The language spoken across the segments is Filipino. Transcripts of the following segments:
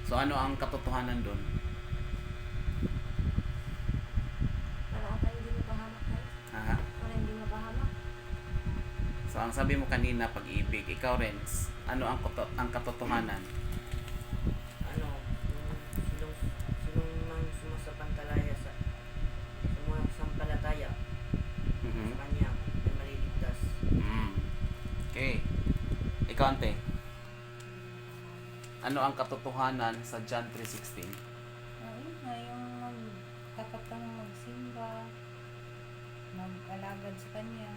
So ano ang katotohanan doon? Para ata hindi mapahamak tayo. Ha? Para hindi mapahamak. So ang sabi mo kanina, pag-ibig. Ikaw, Renz, ano ang katotohanan? Ano, yung sinong mang sumasapantalaya sa sumasampalataya Mhm. sa kanya ay maliligtas. Okay. Ikaw, Ante. Ano ang katotohanan sa John 3:16? Ayun nga, yung magkakatang magsimba, mag-alagad sa kanya.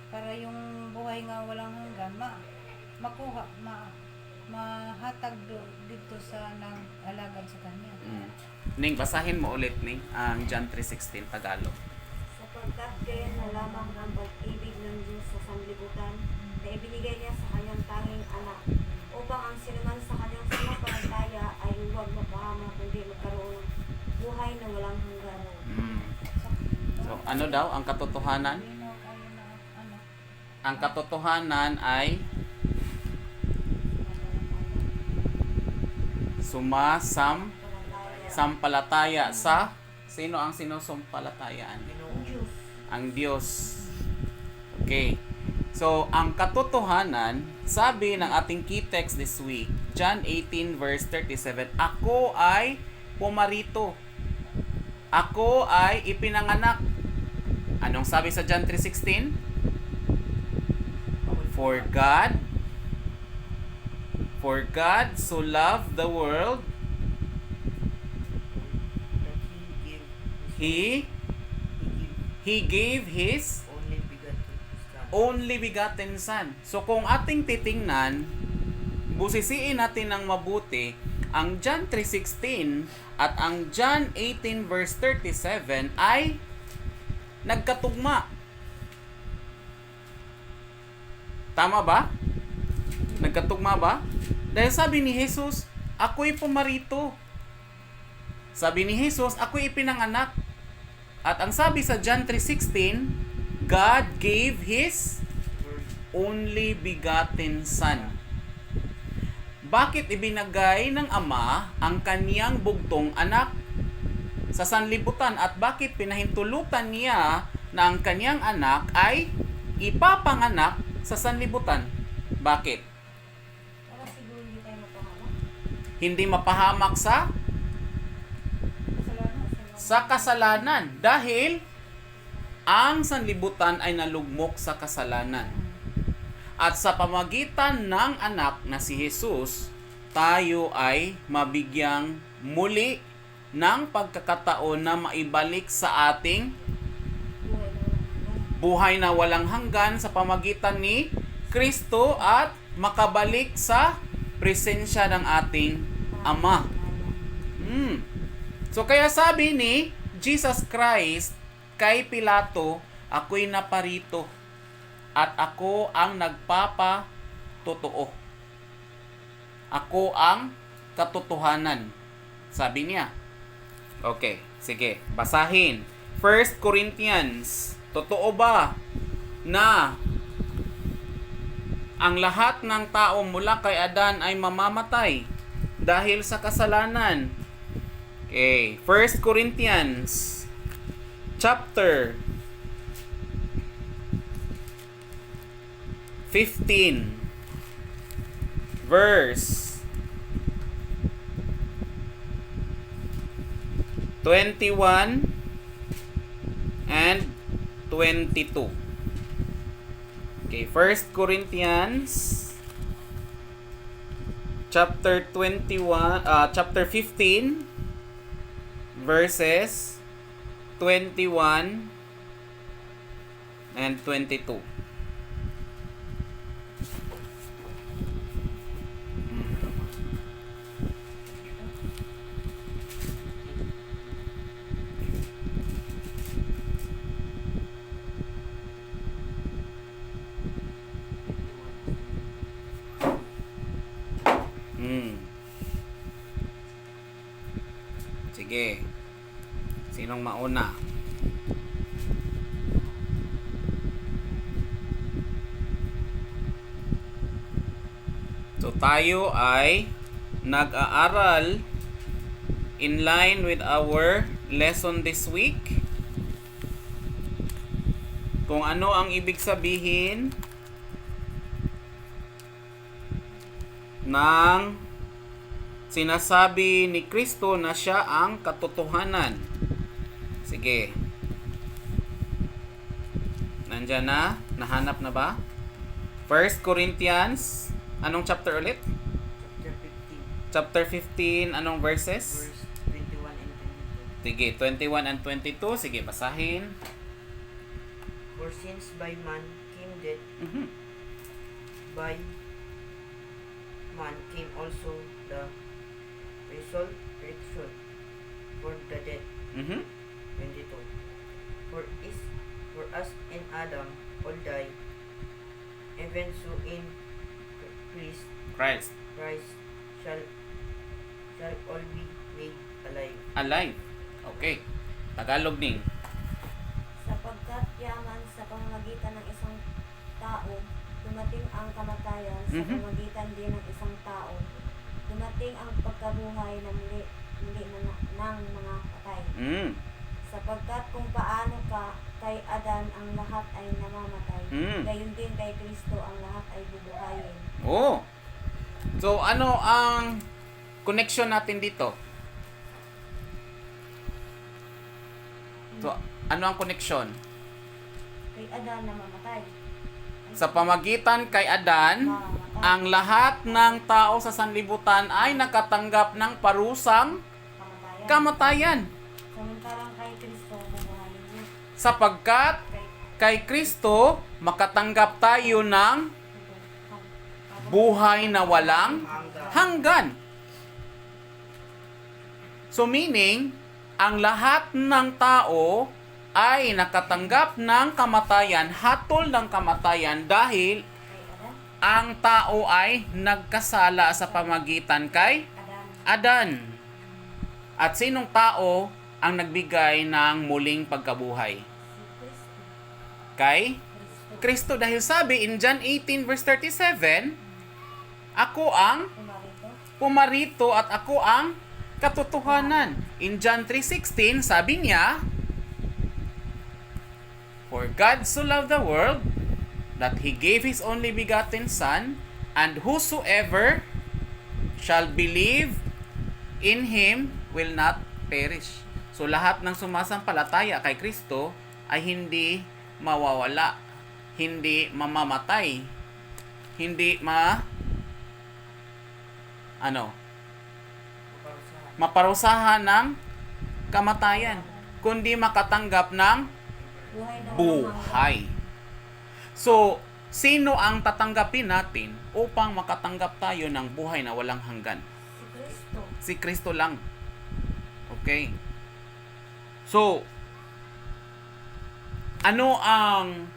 Para yung buhay nga walang hanggan, mahatag dito sa nag-alagad sa kanya. Ning, basahin mo ulit, Ning, ang John 3:16 Tagalog. Sapagkat kaya na lamang ang pag-ibig ng Diyos sa sanlibutan na ibinigay niya sa kanyang tanging anak upang ang sinuman sa kanyang sumampalataya ay huwag mapahamak kundi magkaroon ng buhay na walang hanggan. So, ano daw ang katotohanan? Linaw kayo na, ano, Ang katotohanan ay sampalataya sa sino ang sinusumpalatayaan? Ang Diyos. Ang Diyos. Okay. So, ang katotohanan, sabi ng ating key text this week, John 18 verse 37, ako ay pumarito. Ako ay ipinanganak. Anong sabi sa John 3:16? For God so loved the world, That He gave His only begotten Son. So kung ating titingnan, busisiin natin ng mabuti, ang John 3:16 at ang John 18 verse 37 ay nagkatugma. Tama ba? Nagkatugma ba? Dahil sabi ni Jesus, ako'y pumarito. Sabi ni Jesus, ako'y ipinanganak. At ang sabi sa John 3:16, God gave His only begotten Son. Bakit ibinagay ng Ama ang kaniyang bugtong anak sa sanlibutan at bakit pinahintulutan niya na ang kaniyang anak ay ipapanganak sa sanlibutan? Bakit? Para siguro hindi tayo mapahamak. Hindi mapahamak sa kasalanan dahil ang sanlibutan ay nalugmok sa kasalanan. At sa pamagitan ng anak na si Jesus, tayo ay mabigyang muli ng pagkakataon na maibalik sa ating Buhay na walang hanggan. buhay na walang hanggan sa pamagitan ni Kristo at makabalik sa presensya ng ating Ama. So kaya sabi ni Jesus Christ kay Pilato, ako'y naparito at ako ang nagpapatotoo. Ako ang katotohanan. Sabi niya. Okay, sige, basahin. 1 Corinthians, totoo ba na ang lahat ng tao mula kay Adan ay mamamatay dahil sa kasalanan? Okay, 1 Corinthians chapter 15 verse 21 and 22. Okay, 1 Corinthians chapter 15 verses 21 and 22. Sige. Sinong mauna? So tayo ay nag-aaral in line with our lesson this week. Kung ano ang ibig sabihin ng sinasabi ni Kristo na siya ang katotohanan. Sige. Nandyan na? Nahanap na ba? 1 Corinthians, anong chapter ulit? Chapter 15, Chapter 15, anong verses? verse 21 and 22. Sige, 21 and 22. Sige, basahin. For since by man came death, Mhm. by man came also the resurrection for the dead. Mhm. 22. For us in Adam all die, even so in Christ. Christ shall all be made alive. Alive. Okay. Tagalog ning. Sapagkat yaman sa pamamagitan ng isang tao, dumating ang kamatayan, sa Mhm. pamamagitan din ng isang tao, dumating ang pagkabuhay na muli ng mga patay. Mm. Sapagkat kung paano kay Adan ang lahat ay namamatay, Mm. gayon din kay Kristo ang lahat ay bubuhayin. Oh. So, ano ang connection natin dito? So, ano ang connection? Kay Adan namamatay. Sa pamagitan kay Adan, Mamamatay. ang lahat ng tao sa sanlibutan ay nakatanggap ng parusang Kamatayan. kamatayan. Samantalang kay Kristo bubuhayin niya. Sapagkat kay Kristo, makatanggap tayo ng buhay na walang hanggan. So meaning, ang lahat ng tao ay nakatanggap ng kamatayan, hatol ng kamatayan dahil Kay Adan. ang tao ay nagkasala sa pamagitan kay Adan. Adan. At sinong tao ang nagbigay ng muling pagkabuhay? Si Kristo. Kay Kristo. Kristo. Dahil sabi in John 18 verse 37, ako ang Pumarito. pumarito at ako ang katotohanan. In John 3:16, sabi niya, for God so loved the world that He gave His only begotten Son, and whosoever shall believe in Him will not perish. So lahat ng sumasampalataya kay Kristo ay hindi mawawala, hindi mamamatay, hindi maparusahan ng kamatayan, kundi makatanggap ng Buhay na walang hanggan. buhay. So, sino ang tatanggapin natin upang makatanggap tayo ng buhay na walang hanggan? Si Kristo. Si Kristo lang. Okay? So, ano ang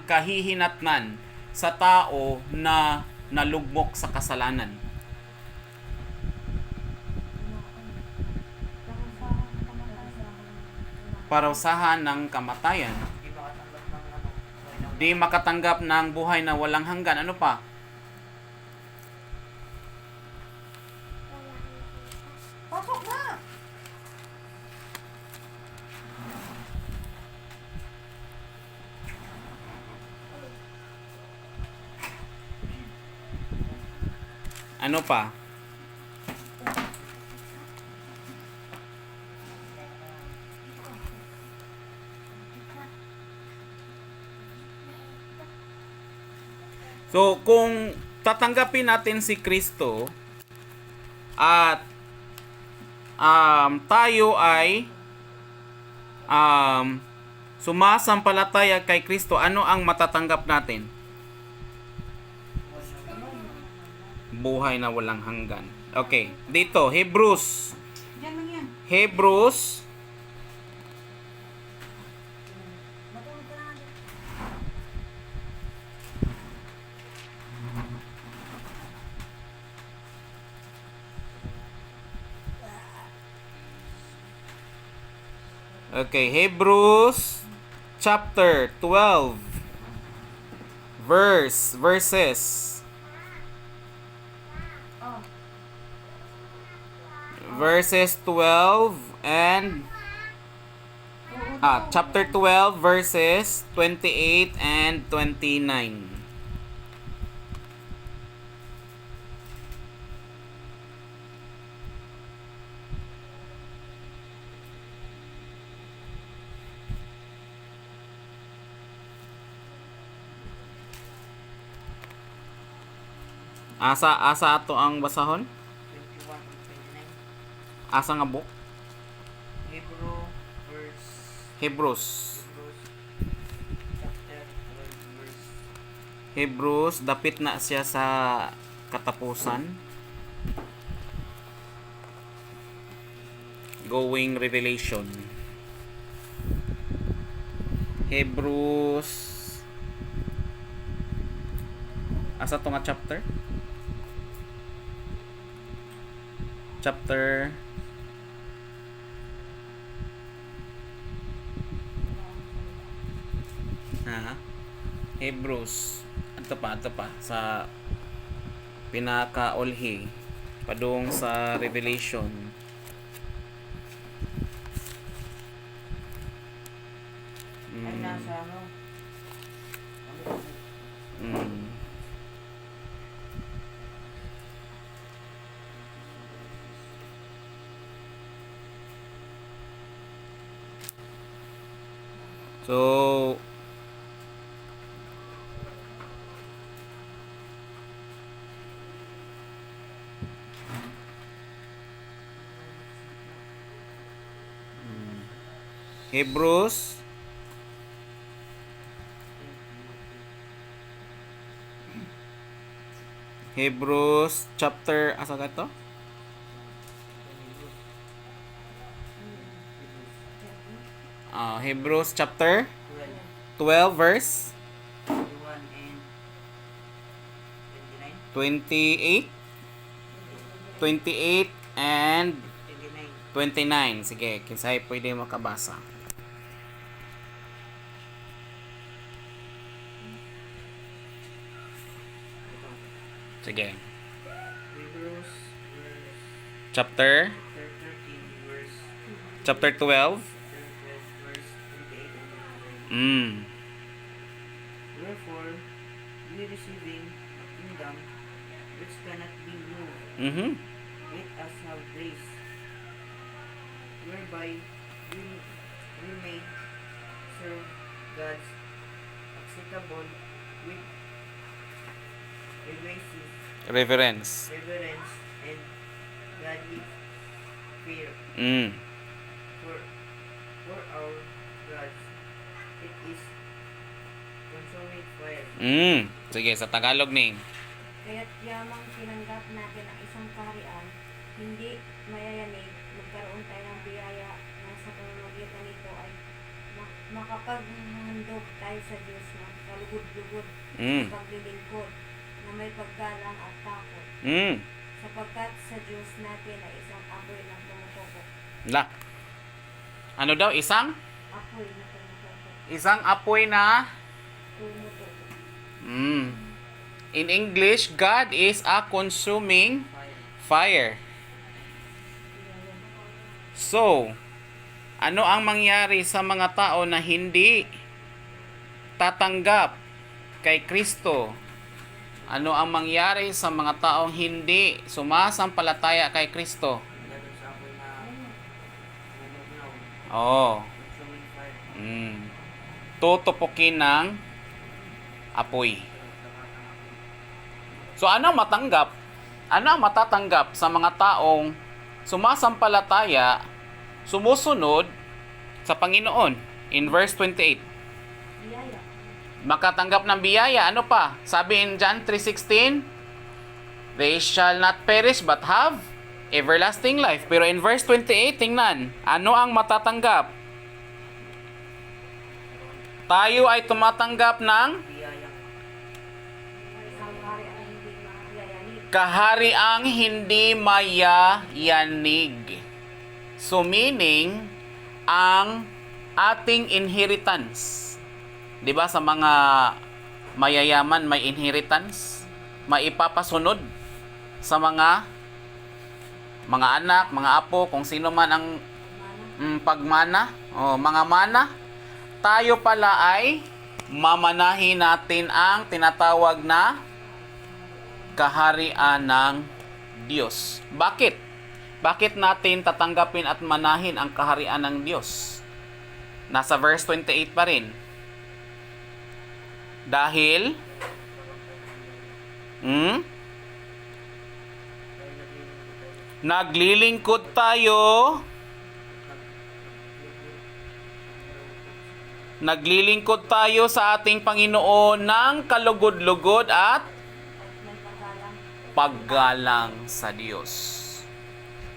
kahihinatnan sa tao na nalugmok sa kasalanan? Parusahan ng kamatayan. Di makatanggap ng buhay na walang hanggan. Ano pa? Pasok na! Ano pa? So, kung tatanggapin natin si Kristo at tayo ay sumasampalataya kay Kristo, ano ang matatanggap natin? Buhay na walang hanggan. Okay, dito, Hebrews. Yan lang yan. Hebrews Okay, Hebrews chapter 12 verses Oh. verses 12 and chapter 12 verses 28 and 29. Asa ato ang basahon? 21 and 29. Asa nga book? Hebrew verse Hebrews. Hebrews chapter 12 verse Hebrews, dapit na siya sa katapusan. Going Revelation. Hebrews. Asa to nga chapter? Chapter Hebrews. Ito pa sa pinakaulhi padung sa Revelation. ay nasa ano? Mm. So Hebrews chapter asa ka to? Hebrews chapter 12 verse 21 and 28 and 29. 29. Sige, kinsay pwede makabasa. Sige. Hebrews verse Chapter 13 verse chapter 12. 12 verse 28 and 29. Mm. Wherefore, we receiving a kingdom which cannot be moved, Mhm. let us have grace, whereby we may serve God's acceptable with Reverence. reverence and godly fear. Mm. For our God, it is consuming fire. Sige, sa Tagalog ni. Kaya't yamang tinanggap natin ang isang kaharian, hindi mayayanig, magkaroon tayo ng biyaya na sa pamamagitan nito ay makapaghandog tayo sa Diyos ng kalugod-lugod Mm. sa paglilingkod na may paggalang at takot. Sapagkat sa Diyos natin ay isang apoy na tumututok. La. Ano daw? Isang Apoy na tumututok. apoy na Tumututok. In English, God is a consuming fire. So, ano ang mangyari sa mga tao na hindi tatanggap kay Kristo? Ano ang mangyari sa mga taong hindi sumasampalataya kay Kristo? Ganun sa apoy na nanugnaw, Oh. consuming fire. Tutupukin ng apoy. So ano ang matanggap? Ano ang matatanggap sa mga taong sumasampalataya, sumusunod sa Panginoon? In verse 28. Biyaya. Makatanggap ng biyaya. Ano pa? Sabi in John 3:16, they shall not perish but have everlasting life. Pero in verse 28, tingnan, ano ang matatanggap? Tayo ay tumatanggap ng Biyayang Isang kaharian na hindi mayayanig. kahariang hindi mayayanig. So meaning, ang ating inheritance. 'Di ba sa mga mayayaman may inheritance, maipapasunod sa mga mga anak, mga apo, kung sino man ang pagmana, o mga mana, tayo pala ay mamanahin natin ang tinatawag na kaharian ng Diyos. Bakit? Bakit natin tatanggapin at manahin ang kaharian ng Diyos? Nasa verse 28 pa rin. Dahil naglilingkod tayo sa ating Panginoon ng kalugod-lugod at may paggalang. paggalang sa Diyos.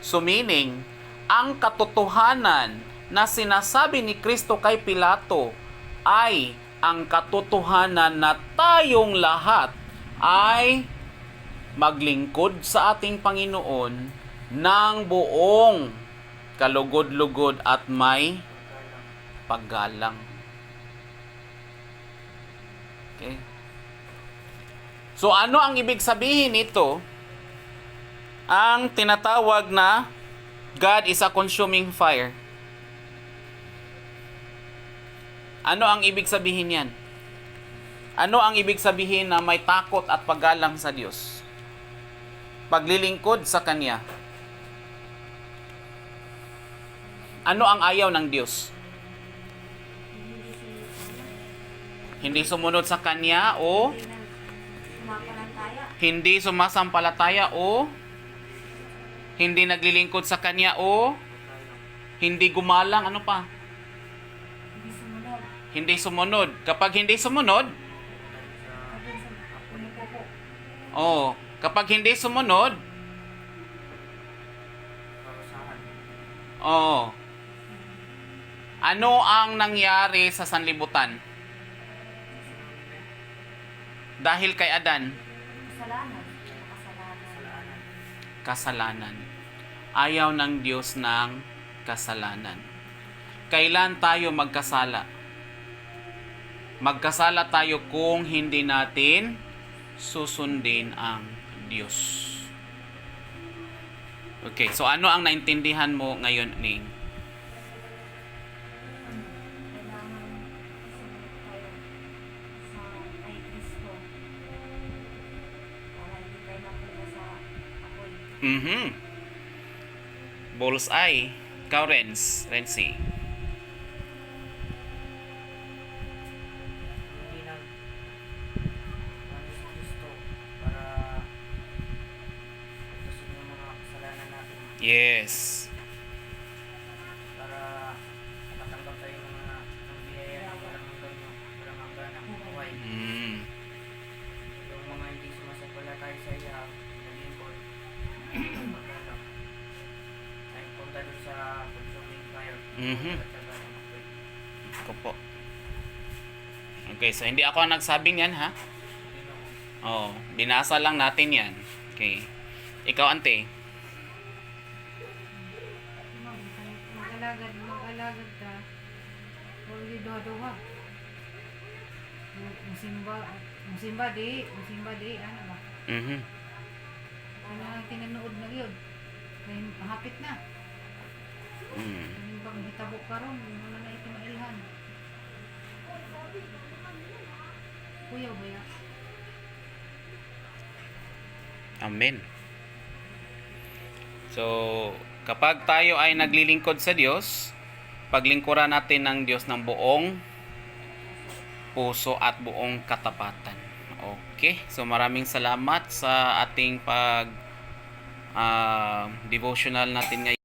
So meaning, ang katotohanan na sinasabi ni Kristo kay Pilato ay ang katotohanan na tayong lahat ay maglingkod sa ating Panginoon ng buong kalugod-lugod at may paggalang. Okay. So ano ang ibig sabihin nito? Ang tinatawag na God is a consuming fire. Ano ang ibig sabihin yan? Ano ang ibig sabihin na may takot at paggalang sa Diyos? Paglilingkod sa Kanya. Ano ang ayaw ng Diyos? Hindi sumunod sa Kanya o Hindi na sumapalataya. hindi sumasampalataya o hindi naglilingkod sa Kanya o hindi gumalang, ano pa? Hindi sumunod. Hindi sumunod. Kapag hindi sumunod, Sabi sa pumupupo. kapag hindi sumunod, ano ang nangyari sa sanlibutan? Dahil kay Adan, Kasalanan. Kasalanan. kasalanan. Ayaw ng Diyos ng kasalanan. Kailan tayo magkasala? Magkasala tayo kung hindi natin susundin ang Diyos. Okay, so ano ang naintindihan mo ngayon, Ning? Kailangan sumunod tayo sa kay Kristo. Para hindi tayo mapunta sa apoy. Bullseye. Ikaw, Renzi. Hindi nag si Kristo para pagtasin yung mga kasalanan natin, Yes. para makatanggap tayo ng mga ng biyaya ng walang hanggan ng buhay. Yung mga hindi sumasampalataya sa iya, naglingkod, magalang, ay punta doon sa consuming fire. At saka ng apoy. Ako po. Okay, so hindi ako ang nagsabing yan, ha? Binasa lang natin yan. Okay. Ikaw, ante. Mag-alagad ka. Huwag duha-duha. Musimba di, ano ba? Tinanood na yun. Kaya hapit na. Yung bang hitabo ka ron, wala na ito mailhan. Kuya ba ya? Amen. So, kapag tayo ay naglilingkod sa Diyos, paglingkuran natin ng Diyos ng buong puso at buong katapatan. Okay? So, maraming salamat sa ating devotional natin ngayon.